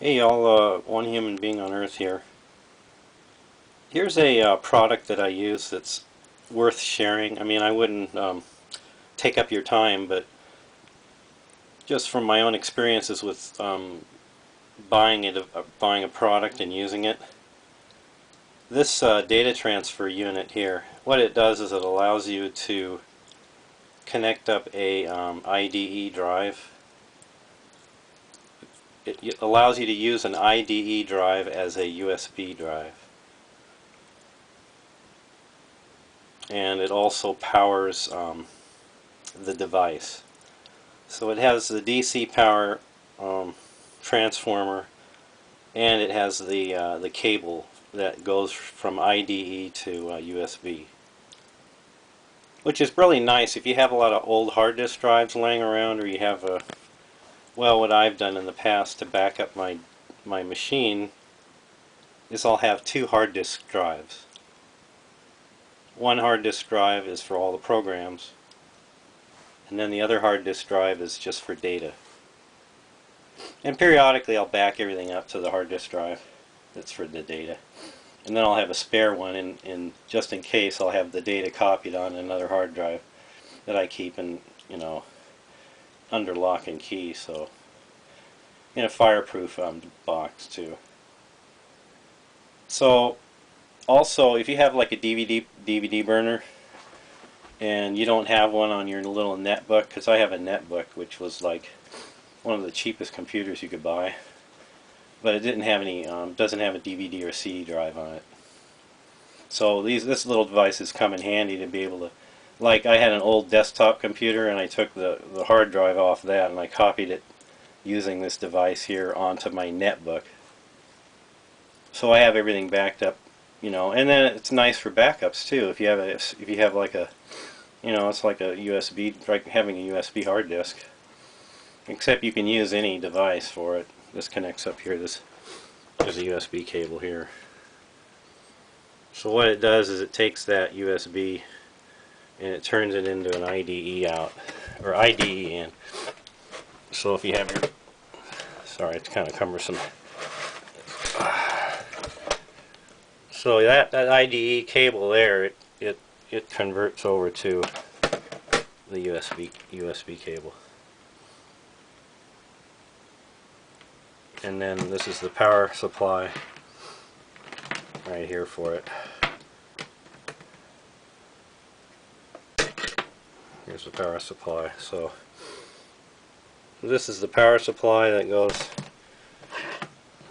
Hey y'all, one human being on Earth here. Here's a product that I use that's worth sharing. I mean, I wouldn't take up your time, but just from my own experiences with buying a product and using it. This data transfer unit here, what it does is it allows you to connect up a IDE drive. It allows you to use an IDE drive as a USB drive. And it also powers the device. So it has the DC power transformer, and it has the cable that goes from IDE to USB, which is really nice if you have a lot of old hard disk drives laying around, or you have well, what I've done in the past to back up my machine is I'll have two hard disk drives. One hard disk drive is for all the programs, and then the other hard disk drive is just for data. And periodically I'll back everything up to the hard disk drive that's for the data. And then I'll have a spare one, and just in case I'll have the data copied on another hard drive that I keep in, under lock and key, so in a fireproof box too. So also, if you have like a DVD burner and you don't have one on your little netbook, because I have a netbook which was like one of the cheapest computers you could buy, but it didn't have any, doesn't have a DVD or CD drive on it. So this little devices come in handy to be able to, like, I had an old desktop computer and I took the hard drive off that and I copied it using this device here onto my netbook. So I have everything backed up. And then it's nice for backups too. If you have like a, it's like a USB, like having a USB hard disk. Except you can use any device for it. This connects up here. There's a USB cable here. So what it does is it takes that USB and it turns it into an IDE out, or IDE in. So if you have your, sorry, it's kind of cumbersome. So that IDE cable there, it converts over to the USB cable. And then this is the power supply right here for it. Here's the power supply. So this is the power supply that goes,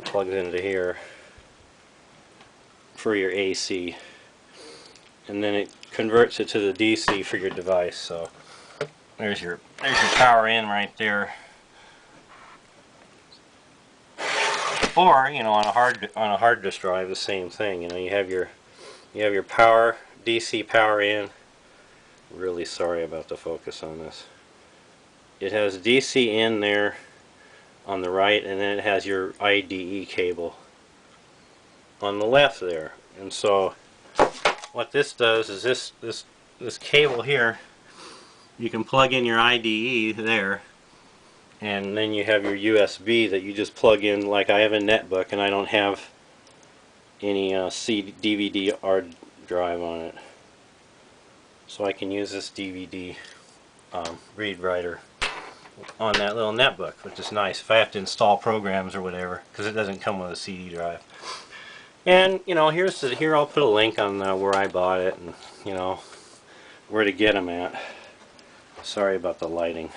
plugs into here for your AC, and then it converts it to the DC for your device. So there's your power in right there. Or on a hard disk drive, the same thing. You have your power, DC power in. Really sorry about the focus on this. It has DC in there on the right, and then it has your IDE cable on the left there. And so what this does is this cable here, you can plug in your IDE there, and then you have your USB that you just plug in. Like I have a netbook and I don't have any DVD hard drive on it, so I can use this DVD read writer on that little netbook, which is nice if I have to install programs or whatever, because it doesn't come with a CD drive. And here I'll put a link on where I bought it, and where to get them at. Sorry about the lighting.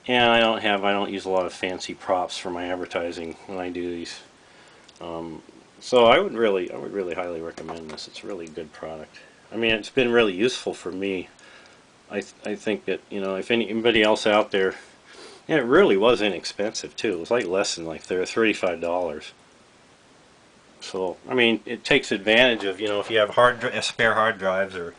And I don't use a lot of fancy props for my advertising when I do these. So I would really highly recommend this. It's a really good product. I mean, it's been really useful for me. I think that if anybody else out there, and it really was inexpensive too. It was like less than like $35. So I mean, it takes advantage of if you have spare hard drives or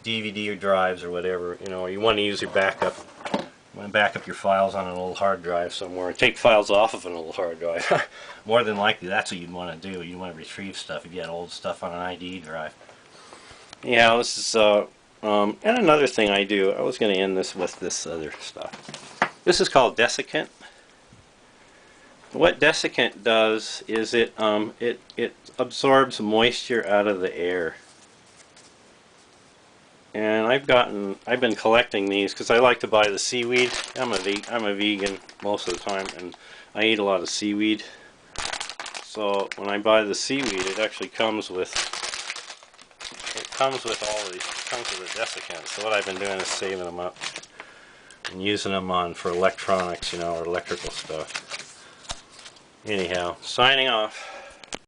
DVD drives or whatever. You want to use your backup. You want to back up your files on an old hard drive somewhere. Take files off of an old hard drive. More than likely, that's what you'd want to do. You want to retrieve stuff if you had old stuff on an IDE drive. Yeah, this is and another thing I do. I was going to end this with this other stuff. This is called desiccant. What desiccant does is it absorbs moisture out of the air. And I've been collecting these because I like to buy the seaweed. I'm a vegan most of the time, and I eat a lot of seaweed. So when I buy the seaweed, it actually comes with comes with a desiccant. So what I've been doing is saving them up and using them for electronics, or electrical stuff. Anyhow, signing off.